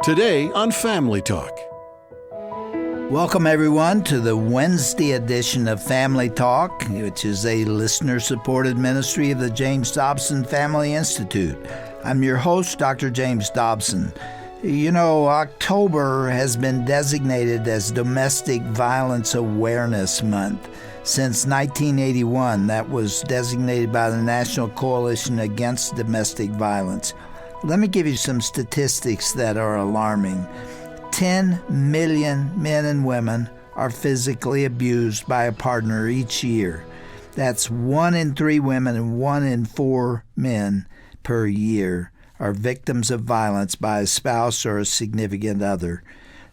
Today on Family Talk. Welcome, everyone, to the Wednesday edition of Family Talk, which is a listener-supported ministry of the James Dobson Family Institute. I'm your host, Dr. James Dobson. You know, October has been designated as Domestic Violence Awareness Month. Since 1981, that was designated by the National Coalition Against Domestic Violence. Let me give you some statistics that are alarming. 10 million men and women are physically abused by a partner each year. That's 1 in 3 women and 1 in 4 men per year are victims of violence by a spouse or a significant other.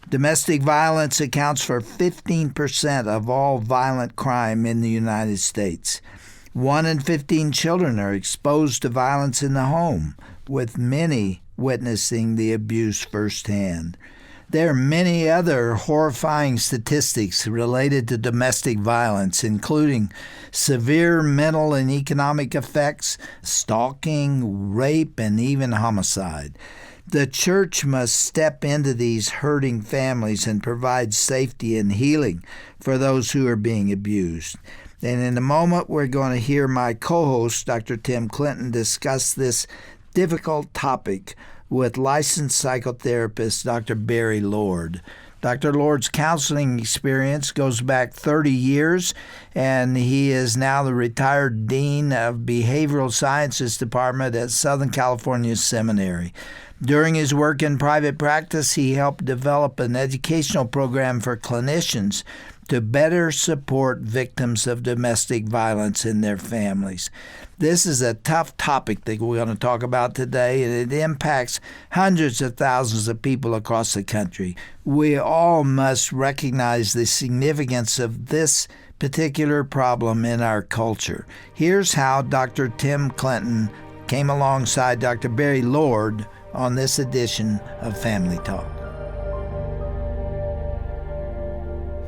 Domestic violence accounts for 15% of all violent crime in the United States. 1 in 15 children are exposed to violence in the home, with many witnessing the abuse firsthand. There are many other horrifying statistics related to domestic violence, including severe mental and economic effects, stalking, rape, and even homicide. The church must step into these hurting families and provide safety and healing for those who are being abused. And in a moment, we're going to hear my co-host, Dr. Tim Clinton, discuss this difficult topic with licensed psychotherapist Dr. Barry Lord. Dr. Lord's counseling experience goes back 30 years, and he is now the retired Dean of Behavioral Sciences Department at Southern California Seminary. During his work in private practice, he helped develop an educational program for clinicians to better support victims of domestic violence and their families. This is a tough topic that we're going to talk about today, and it impacts hundreds of thousands of people across the country. We all must recognize the significance of this particular problem in our culture. Here's how Dr. Tim Clinton came alongside Dr. Barry Lord on this edition of Family Talk.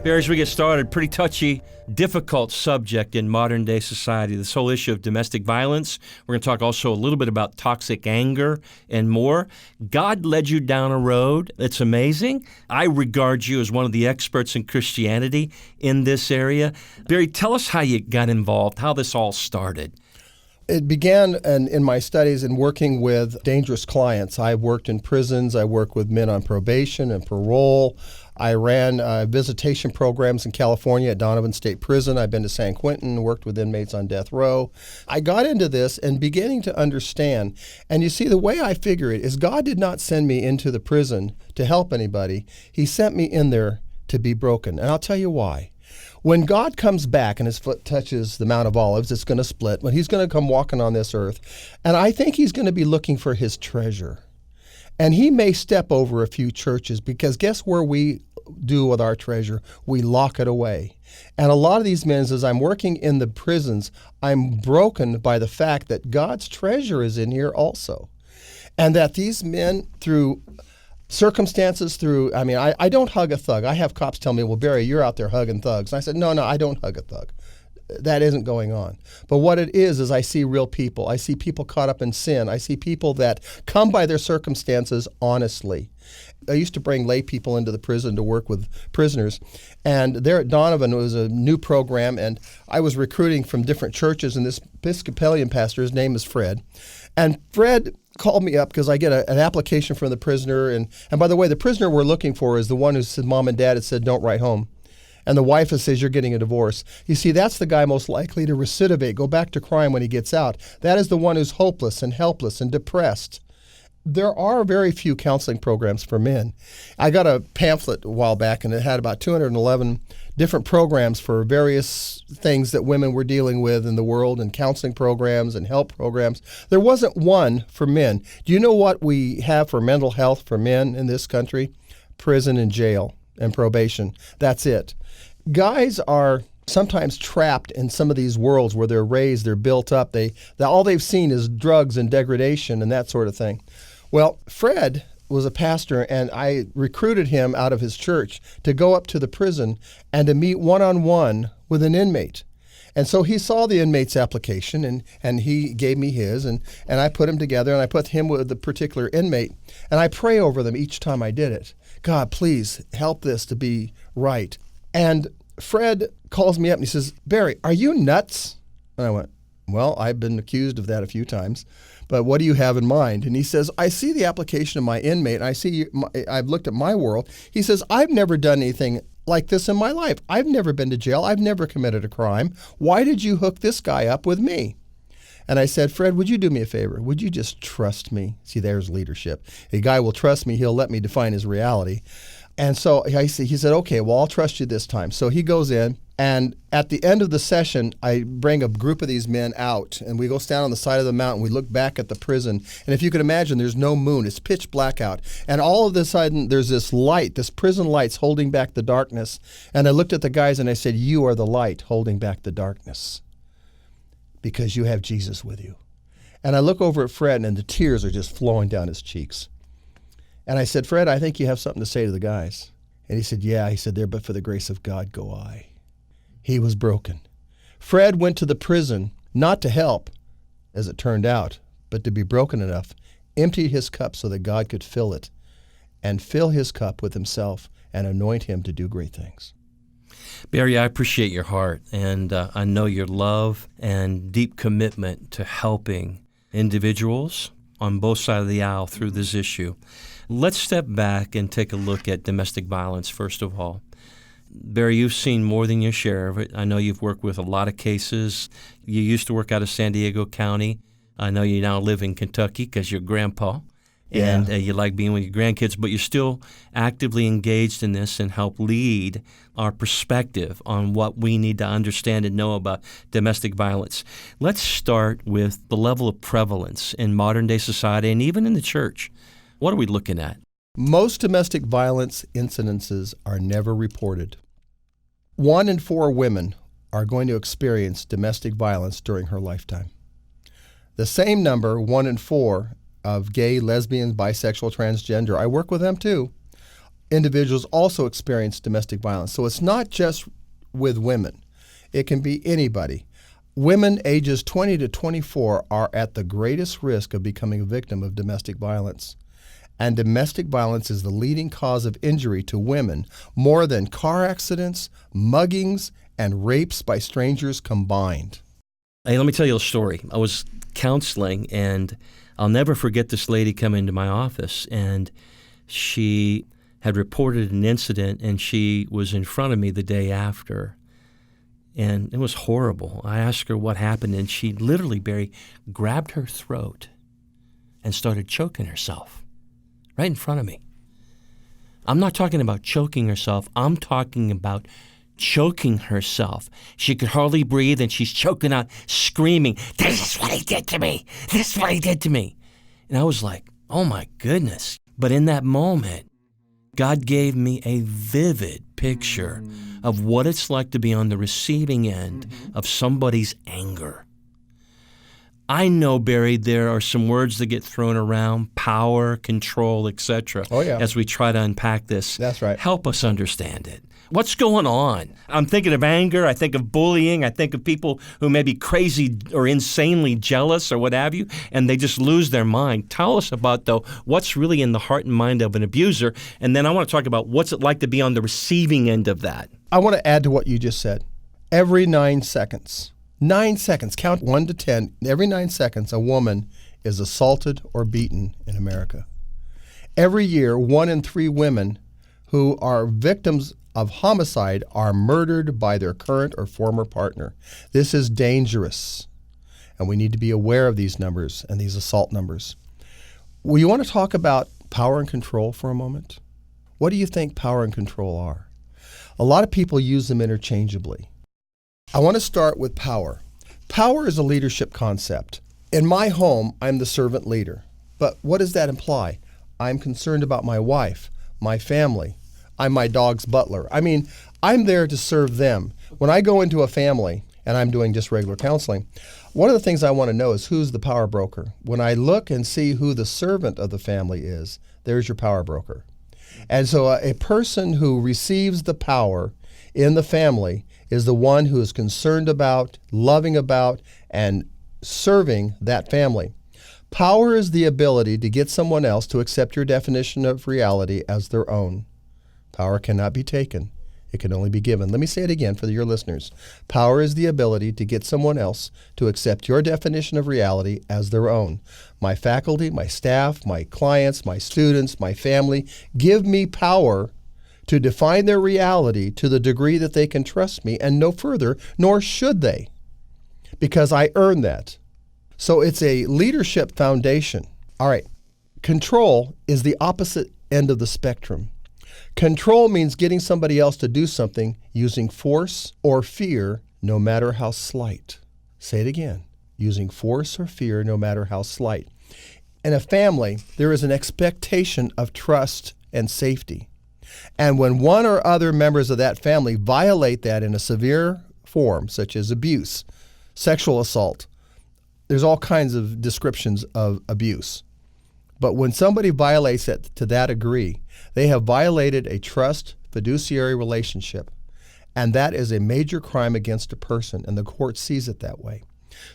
Barry, as we get started, pretty touchy, difficult subject in modern-day society, this whole issue of domestic violence. We're going to talk also a little bit about toxic anger and more. God led you down a road that's amazing. I regard you as one of the experts in Christianity in this area. Barry, tell us how you got involved, how this all started. It began in my studies and working with dangerous clients. I worked in prisons. I worked with men on probation and parole. I ran visitation programs in California at Donovan State Prison. I've been to San Quentin, worked with inmates on death row. I got into this and beginning to understand. And you see, the way I figure it is God did not send me into the prison to help anybody. He sent me in there to be broken. And I'll tell you why. When God comes back and his foot touches the Mount of Olives, it's going to split. When he's going to come walking on this earth. And I think he's going to be looking for his treasure. And he may step over a few churches because guess where we do with our treasure? We lock it away. And a lot of these men, as I'm working in the prisons, I'm broken by the fact that God's treasure is in here also. And that these men, through circumstances, I don't hug a thug. I have cops tell me, well, Barry, you're out there hugging thugs. And I said, no, I don't hug a thug. That isn't going on. But what it is I see real people. I see people caught up in sin. I see people that come by their circumstances honestly. I used to bring lay people into the prison to work with prisoners. And there at Donovan, it was a new program, and I was recruiting from different churches, and this Episcopalian pastor, his name is Fred. And Fred called me up because I get an application from the prisoner. And by the way, the prisoner we're looking for is the one who said mom and dad had said, don't write home. And the wife says, you're getting a divorce. You see, that's the guy most likely to recidivate, go back to crime when he gets out. That is the one who's hopeless and helpless and depressed. There are very few counseling programs for men. I got a pamphlet a while back, and it had about 211 different programs for various things that women were dealing with in the world, and counseling programs and help programs. There wasn't one for men. Do you know what we have for mental health for men in this country? Prison and jail and probation. That's it. Guys are sometimes trapped in some of these worlds where they're raised, they're built up. All they've seen is drugs and degradation and that sort of thing. Well, Fred was a pastor, and I recruited him out of his church to go up to the prison and to meet one-on-one with an inmate. And so he saw the inmate's application, and he gave me his, and I put them together, and I put him with the particular inmate, and I pray over them each time I did it. God, please help this to be right. And Fred calls me up and he says, Barry, are you nuts? And I went, well, I've been accused of that a few times, but what do you have in mind? And he says, I see the application of my inmate, and I've looked at my world. He says, I've never done anything like this in my life. I've never been to jail. I've never committed a crime. Why did you hook this guy up with me? And I said, Fred, would you do me a favor? Would you just trust me? See, there's leadership. A guy will trust me. He'll let me define his reality. And so he said, okay, well, I'll trust you this time. So he goes in, and at the end of the session, I bring a group of these men out, and we go stand on the side of the mountain. We look back at the prison, and if you can imagine, there's no moon. It's pitch black out. And all of a sudden, there's this light, this prison light's holding back the darkness. And I looked at the guys, and I said, you are the light holding back the darkness because you have Jesus with you. And I look over at Fred, and the tears are just flowing down his cheeks. And I said, Fred, I think you have something to say to the guys. And he said, yeah. He said, there, but for the grace of God go I. He was broken. Fred went to the prison, not to help, as it turned out, but to be broken enough, emptied his cup so that God could fill it, and fill his cup with himself and anoint him to do great things. Barry, I appreciate your heart, and I know your love and deep commitment to helping individuals on both sides of the aisle through this issue. Let's step back and take a look at domestic violence, first of all. Barry, you've seen more than your share of it. I know you've worked with a lot of cases. You used to work out of San Diego County. I know you now live in Kentucky because you're grandpa, and you like being with your grandkids, but you're still actively engaged in this and help lead our perspective on what we need to understand and know about domestic violence. Let's start with the level of prevalence in modern-day society and even in the church. What are we looking at? Most domestic violence incidences are never reported. 1 in 4 women are going to experience domestic violence during her lifetime. The same number, 1 in 4, of gay, lesbian, bisexual, transgender, I work with them too, individuals also experience domestic violence. So it's not just with women. It can be anybody. Women ages 20 to 24 are at the greatest risk of becoming a victim of domestic violence. And domestic violence is the leading cause of injury to women, more than car accidents, muggings, and rapes by strangers combined. Hey, let me tell you a story. I was counseling, and I'll never forget this lady come into my office, and she had reported an incident, and she was in front of me the day after. And it was horrible. I asked her what happened, and she literally, Barry, grabbed her throat and started choking herself. Right in front of me. I'm not talking about choking herself. I'm talking about choking herself. She could hardly breathe, and she's choking out, screaming, "This is what he did to me. This is what he did to me." And I was like, oh my goodness. But in that moment, God gave me a vivid picture of what it's like to be on the receiving end of somebody's anger. I know, Barry, there are some words that get thrown around, power, control, etc. Oh, yeah. As we try to unpack this. That's right. Help us understand it. What's going on? I'm thinking of anger. I think of bullying. I think of people who may be crazy or insanely jealous or what have you, and they just lose their mind. Tell us about, though, what's really in the heart and mind of an abuser, and then I want to talk about what's it like to be on the receiving end of that. I want to add to what you just said. Every 9 seconds, 9 seconds, count 1 to 10, every 9 seconds, a woman is assaulted or beaten in America. Every year, 1 in 3 women who are victims of homicide are murdered by their current or former partner. This is dangerous, and we need to be aware of these numbers and these assault numbers. Well, you want to talk about power and control for a moment? What do you think power and control are? A lot of people use them interchangeably. I want to start with power. Power is a leadership concept. In my home, I'm the servant leader. But what does that imply? I'm concerned about my wife, my family. I'm my dog's butler. I mean, I'm there to serve them. When I go into a family, and I'm doing just regular counseling, one of the things I want to know is who's the power broker. When I look and see who the servant of the family is, there's your power broker. And so a person who receives the power in the family is the one who is concerned about, loving about, and serving that family. Power is the ability to get someone else to accept your definition of reality as their own. Power cannot be taken. It can only be given. Let me say it again for your listeners. Power is the ability to get someone else to accept your definition of reality as their own. My faculty, my staff, my clients, my students, my family give me power to define their reality to the degree that they can trust me, and no further, nor should they, because I earn that. So it's a leadership foundation. All right, control is the opposite end of the spectrum. Control means getting somebody else to do something using force or fear, no matter how slight. Say it again. Using force or fear, no matter how slight. In a family, there is an expectation of trust and safety. And when one or other members of that family violate that in a severe form, such as abuse, sexual assault, there's all kinds of descriptions of abuse. But when somebody violates it to that degree, they have violated a trust fiduciary relationship. And that is a major crime against a person, and the court sees it that way.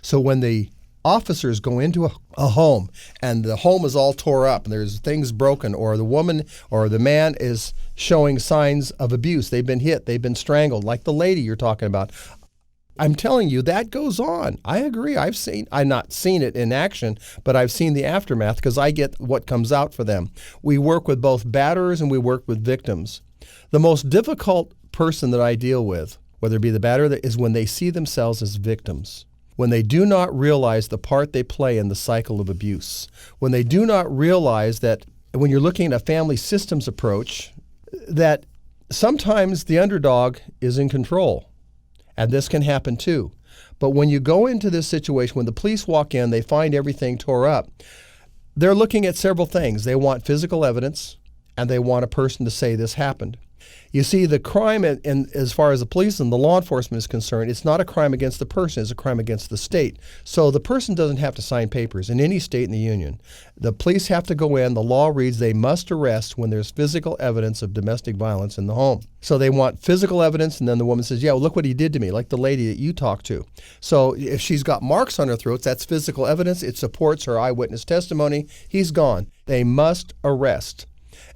So when the officers go into a home and the home is all tore up and there's things broken, or the woman or the man is showing signs of abuse, they've been hit, they've been strangled, like the lady you're talking about, I'm telling you, that goes on. I agree. I've not seen it in action, but I've seen the aftermath because I get what comes out for them. We work with both batterers and we work with victims. The most difficult person that I deal with, whether it be the batterer, is when they see themselves as victims, when they do not realize the part they play in the cycle of abuse, when they do not realize that when you're looking at a family systems approach, that sometimes the underdog is in control. And this can happen too. But when you go into this situation, when the police walk in, they find everything tore up, they're looking at several things. They want physical evidence, and they want a person to say this happened. You see, the crime, as far as the police and the law enforcement is concerned, it's not a crime against the person, it's a crime against the state. So the person doesn't have to sign papers in any state in the union. The police have to go in, the law reads they must arrest when there's physical evidence of domestic violence in the home. So they want physical evidence, and then the woman says, yeah, well, look what he did to me, like the lady that you talked to. So if she's got marks on her throat, that's physical evidence, it supports her eyewitness testimony, he's gone. They must arrest.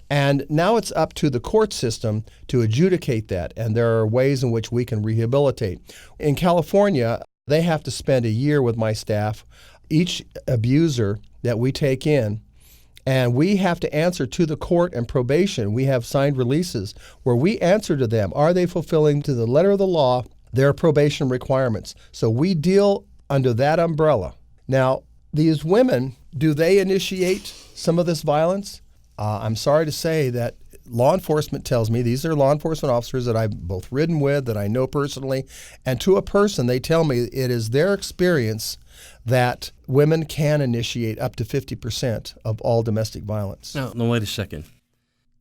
And now it's up to the court system to adjudicate that, and there are ways in which we can rehabilitate. In California, they have to spend a year with my staff, each abuser that we take in, and we have to answer to the court and probation. We have signed releases where we answer to them, are they fulfilling to the letter of the law their probation requirements? So we deal under that umbrella. Now, these women, do they initiate some of this violence? I'm sorry to say that law enforcement tells me, these are law enforcement officers that I've both ridden with, that I know personally, and to a person, they tell me it is their experience that women can initiate up to 50% of all domestic violence. No, wait a second.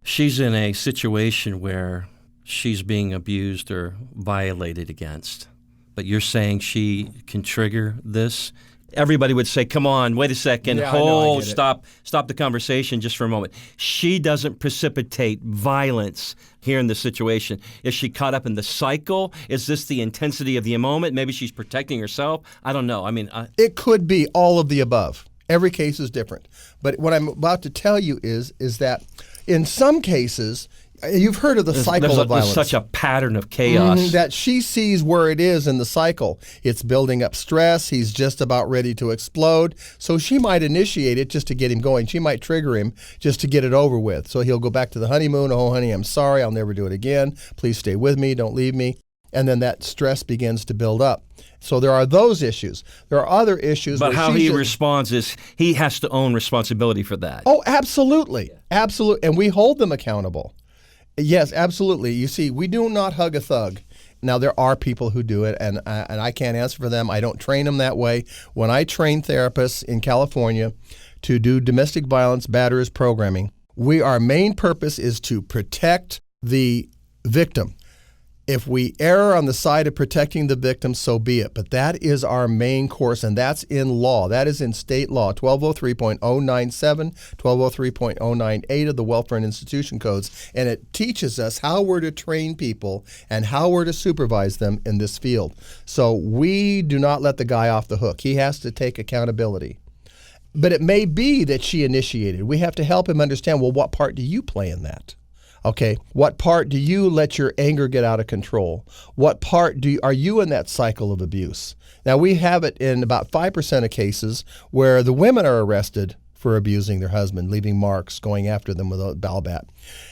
She's in a situation where she's being abused or violated against, but you're saying she can trigger this? Everybody would say, come on, wait a second, stop the conversation just for a moment. She doesn't precipitate violence here in this situation. Is she caught up in the cycle? Is this the intensity of the moment? Maybe she's protecting herself? I don't know. It could be all of the above. Every case is different. But what I'm about to tell you is that in some cases, you've heard of the cycle of violence. There's such a pattern of chaos. That she sees where it is in the cycle. It's building up stress. He's just about ready to explode. So she might initiate it just to get him going. She might trigger him just to get it over with. So he'll go back to the honeymoon. Oh, honey, I'm sorry. I'll never do it again. Please stay with me. Don't leave me. And then that stress begins to build up. So there are those issues. There are other issues. But how he responds is he has to own responsibility for that. Oh, absolutely. Absolutely. And we hold them accountable. Yes, absolutely. You see, we do not hug a thug. Now, there are people who do it, and I can't answer for them. I don't train them that way. When I train therapists in California to do domestic violence batterers programming, our main purpose is to protect the victim. If we err on the side of protecting the victim, so be it. But that is our main course, and that's in law. That is in state law, 1203.097, 1203.098 of the Welfare and Institution Codes. And it teaches us how we're to train people and how we're to supervise them in this field. So we do not let the guy off the hook. He has to take accountability. But it may be that she initiated. We have to help him understand, well, what part do you play in that? Okay, what part do you let your anger get out of control? What part are you in that cycle of abuse? Now, we have it in about 5% of cases where the women are arrested for abusing their husband, leaving marks, going after them with a ball bat.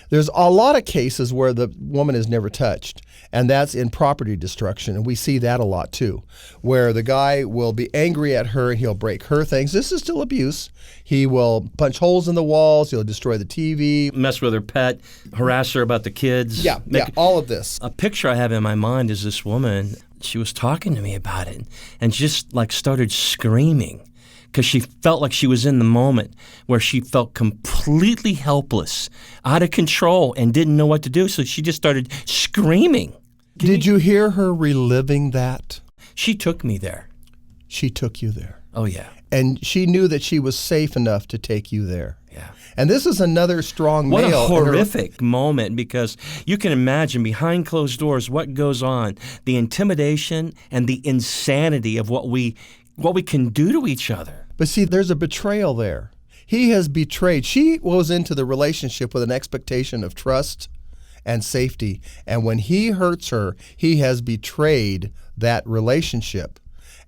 There's a lot of cases where the woman is never touched, and that's in property destruction, and we see that a lot too, where the guy will be angry at her and he'll break her things. This is still abuse. He will punch holes in the walls, he'll destroy the TV. Mess with her pet, harass her about the kids. Yeah, all of this. A picture I have in my mind is this woman, she was talking to me about it and just like started screaming because she felt like she was in the moment where she felt completely helpless, out of control, and didn't know what to do. So she just started screaming. Did you hear her reliving that? She took me there. She took you there. Oh, yeah. And she knew that she was safe enough to take you there. Yeah. And this is another strong What male. a horrific moment, because you can imagine behind closed doors what goes on, the intimidation and the insanity of what we can do to each other. But see, there's a betrayal there. He has betrayed. She goes into the relationship with an expectation of trust and safety. And when he hurts her, he has betrayed that relationship.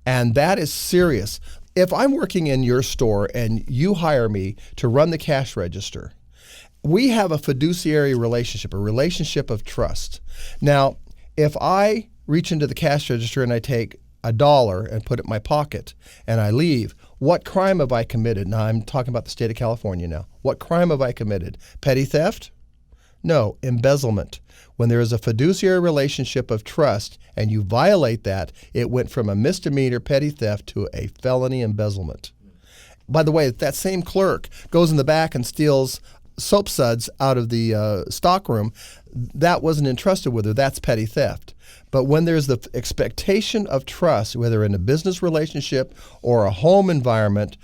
And that is serious. If I'm working in your store and you hire me to run the cash register, we have a fiduciary relationship, a relationship of trust. Now, if I reach into the cash register and I take $1 and put it in my pocket and I leave, what crime have I committed? Now, I'm talking about the state of California now. What crime have I committed? Petty theft? No, embezzlement. When there is a fiduciary relationship of trust and you violate that, it went from a misdemeanor petty theft to a felony embezzlement. By the way, if that same clerk goes in the back and steals soap suds out of the stockroom, that wasn't entrusted with her. That's petty theft. But when there's the expectation of trust, whether in a business relationship or a home environment,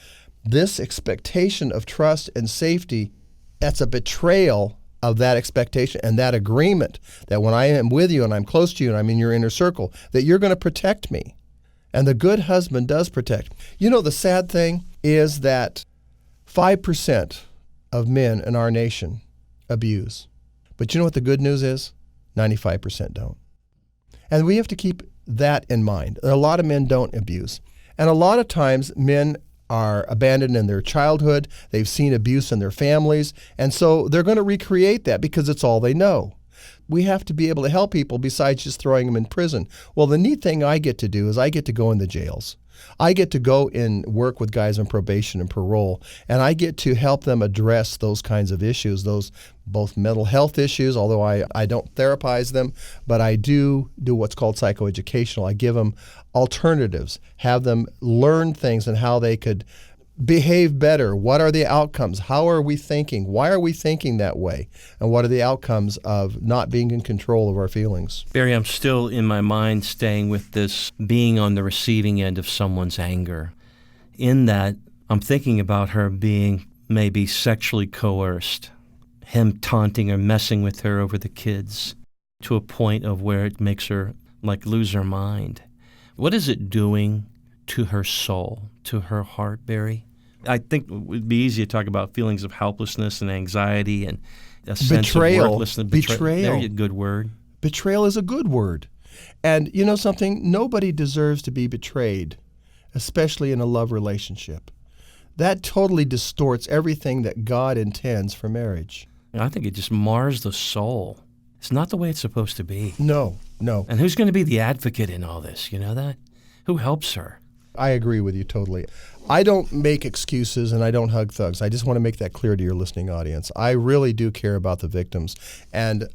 this expectation of trust and safety, that's a betrayal of that expectation and that agreement that when I am with you and I'm close to you and I'm in your inner circle, that you're going to protect me. And the good husband does protect. You know, the sad thing is that 5% of men in our nation abuse. But you know what the good news is? 95% don't. And we have to keep that in mind. A lot of men don't abuse. And a lot of times men are abandoned in their childhood. They've seen abuse in their families. And so they're going to recreate that because it's all they know. We have to be able to help people besides just throwing them in prison. Well, the neat thing I get to do is I get to go in the jails. I get to go and work with guys on probation and parole, and I get to help them address those kinds of issues, those both mental health issues, although I don't therapize them, but I do what's called psychoeducational. I give them alternatives, have them learn things and how they could behave better. What are the outcomes? How are we thinking? Why are we thinking that way? And what are the outcomes of not being in control of our feelings? Barry, I'm still in my mind staying with this being on the receiving end of someone's anger. In that, I'm thinking about her being maybe sexually coerced, him taunting or messing with her over the kids to a point of where it makes her like lose her mind. What is it doing to her soul, to her heart, Barry? I think it would be easy to talk about feelings of helplessness and anxiety and a sense of worthlessness. Betrayal. There's a good word. Betrayal is a good word. And you know something? Nobody deserves to be betrayed, especially in a love relationship. That totally distorts everything that God intends for marriage. I think it just mars the soul. It's not the way it's supposed to be. No. And who's going to be the advocate in all this? You know that? Who helps her? I agree with you totally. I don't make excuses and I don't hug thugs. I just want to make that clear to your listening audience. I really do care about the victims, and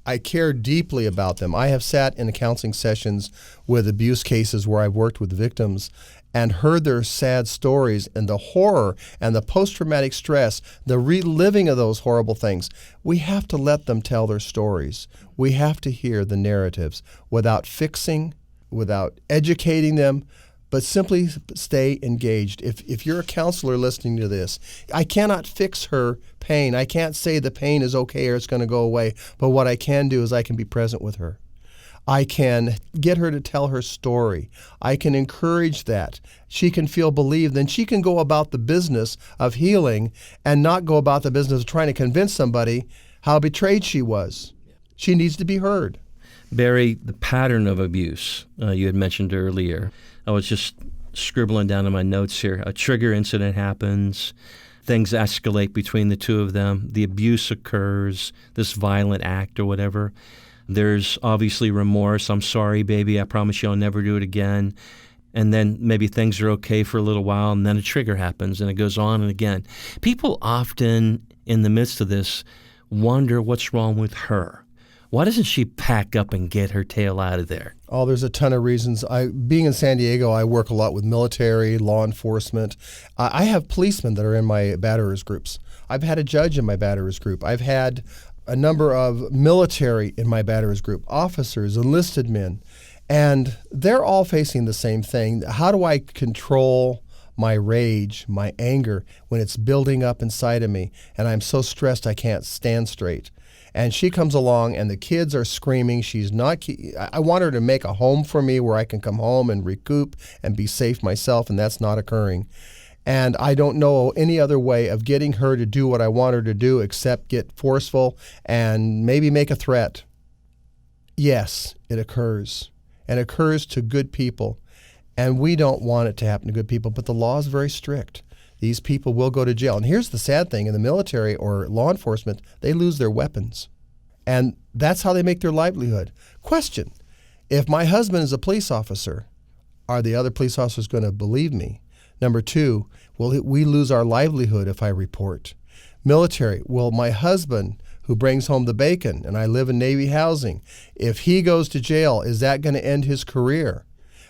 I care deeply about them. I have sat in the counseling sessions with abuse cases where I've worked with victims, and heard their sad stories and the horror and the post-traumatic stress, the reliving of those horrible things, we have to let them tell their stories. We have to hear the narratives without fixing, without educating them, but simply stay engaged. If you're a counselor listening to this, I cannot fix her pain. I can't say the pain is okay or it's going to go away, but what I can do is I can be present with her. I can get her to tell her story. I can encourage that. She can feel believed. Then she can go about the business of healing and not go about the business of trying to convince somebody how betrayed she was. She needs to be heard. Barry, the pattern of abuse you had mentioned earlier, I was just scribbling down in my notes here. A trigger incident happens. Things escalate between the two of them. The abuse occurs, this violent act or whatever. There's obviously remorse. I'm sorry, baby. I promise you I'll never do it again. And then maybe things are okay for a little while, and then a trigger happens, and it goes on and again. People often, in the midst of this, wonder what's wrong with her. Why doesn't she pack up and get her tail out of there? Oh, there's a ton of reasons. Being in San Diego, I work a lot with military, law enforcement. I have policemen that are in my batterers groups. I've had a judge in my batterers group. I've had a number of military in my batterers group, officers, enlisted men, and they're all facing the same thing. How do I control my rage, my anger, when it's building up inside of me, and I'm so stressed I can't stand straight? And she comes along, and the kids are screaming. I want her to make a home for me where I can come home and recoup and be safe myself, and that's not occurring. And I don't know any other way of getting her to do what I want her to do except get forceful and maybe make a threat. Yes, it occurs, and it occurs to good people. And we don't want it to happen to good people, but the law is very strict. These people will go to jail. And here's the sad thing. In the military or law enforcement, they lose their weapons. And that's how they make their livelihood. Question, if my husband is a police officer, are the other police officers going to believe me? Number two, will we lose our livelihood if I report? Military, will my husband, who brings home the bacon, and I live in Navy housing, if he goes to jail, is that going to end his career?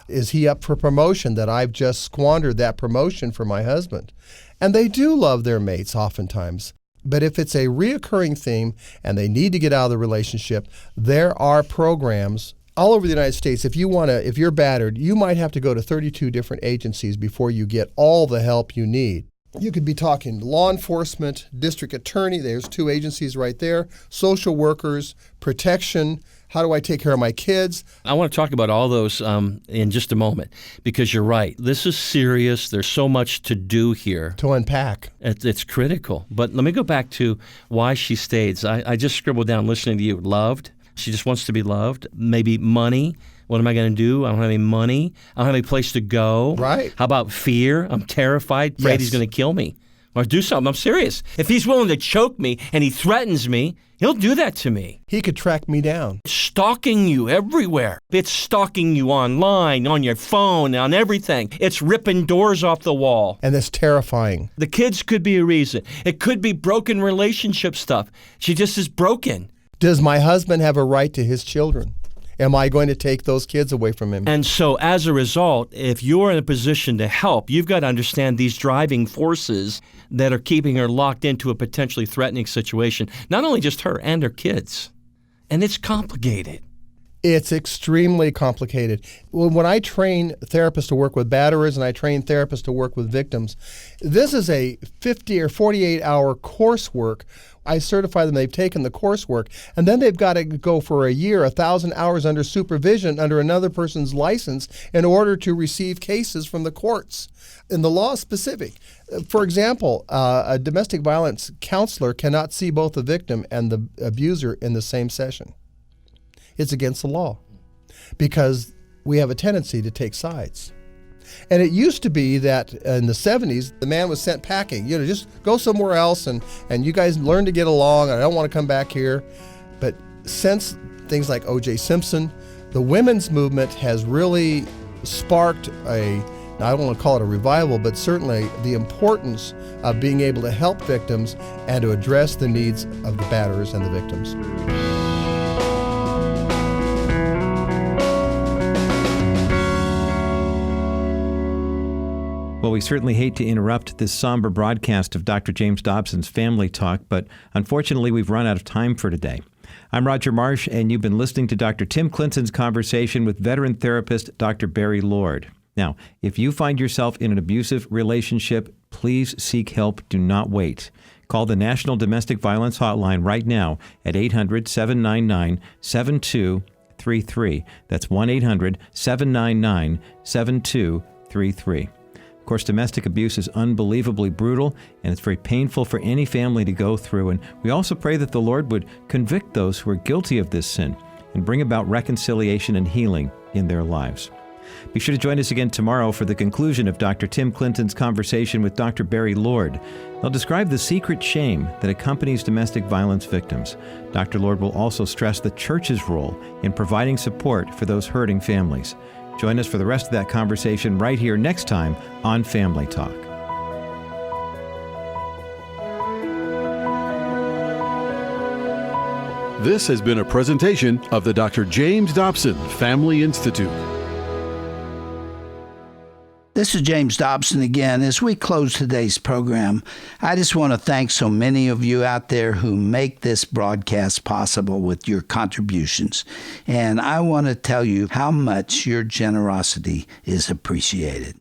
Is he up for promotion that I've just squandered that promotion for my husband? And they do love their mates oftentimes. But if it's a reoccurring theme and they need to get out of the relationship, there are programs all over the United States. If you're battered, you might have to go to 32 different agencies before you get all the help you need. You could be talking law enforcement, district attorney, there's 2 agencies right there, social workers, protection, how do I take care of my kids? I want to talk about all those in just a moment, because you're right. This is serious. There's so much to do here. To unpack. It's critical. But let me go back to why she stays. I just scribbled down listening to you. Loved. She just wants to be loved. Maybe money. What am I going to do? I don't have any money. I don't have any place to go. Right. How about fear? I'm terrified, afraid he's going to kill me. Or do something. I'm serious. If he's willing to choke me and he threatens me, he'll do that to me. He could track me down. It's stalking you everywhere. It's stalking you online, on your phone, on everything. It's ripping doors off the wall. And that's terrifying. The kids could be a reason. It could be broken relationship stuff. She just is broken. Does my husband have a right to his children? Am I going to take those kids away from him? And so as a result, if you're in a position to help, you've got to understand these driving forces that are keeping her locked into a potentially threatening situation, not only just her and her kids. And it's complicated. It's extremely complicated. When I train therapists to work with batterers and I train therapists to work with victims, this is a 50 or 48-hour coursework. I certify them, they've taken the coursework, and then they've got to go for a year, 1,000 hours under supervision under another person's license in order to receive cases from the courts. And the law is specific. For example, a domestic violence counselor cannot see both the victim and the abuser in the same session. It's against the law because we have a tendency to take sides. And it used to be that in the 70s, the man was sent packing. Just go somewhere else and you guys learn to get along. I don't want to come back here. But since things like O.J. Simpson, the women's movement has really sparked I don't want to call it a revival, but certainly the importance of being able to help victims and to address the needs of the batterers and the victims. Well, we certainly hate to interrupt this somber broadcast of Dr. James Dobson's Family Talk, but unfortunately we've run out of time for today. I'm Roger Marsh, and you've been listening to Dr. Tim Clinton's conversation with veteran therapist Dr. Barry Lord. Now, if you find yourself in an abusive relationship, please seek help. Do not wait. Call the National Domestic Violence Hotline right now at 800-799-7233. That's 1-800-799-7233. Of course, domestic abuse is unbelievably brutal, and it's very painful for any family to go through. And we also pray that the Lord would convict those who are guilty of this sin and bring about reconciliation and healing in their lives. Be sure to join us again tomorrow for the conclusion of Dr. Tim Clinton's conversation with Dr. Barry Lord. They'll describe the secret shame that accompanies domestic violence victims. Dr. Lord will also stress the church's role in providing support for those hurting families. Join us for the rest of that conversation right here next time on Family Talk. This has been a presentation of the Dr. James Dobson Family Institute. This is James Dobson again. As we close today's program, I just want to thank so many of you out there who make this broadcast possible with your contributions. And I want to tell you how much your generosity is appreciated.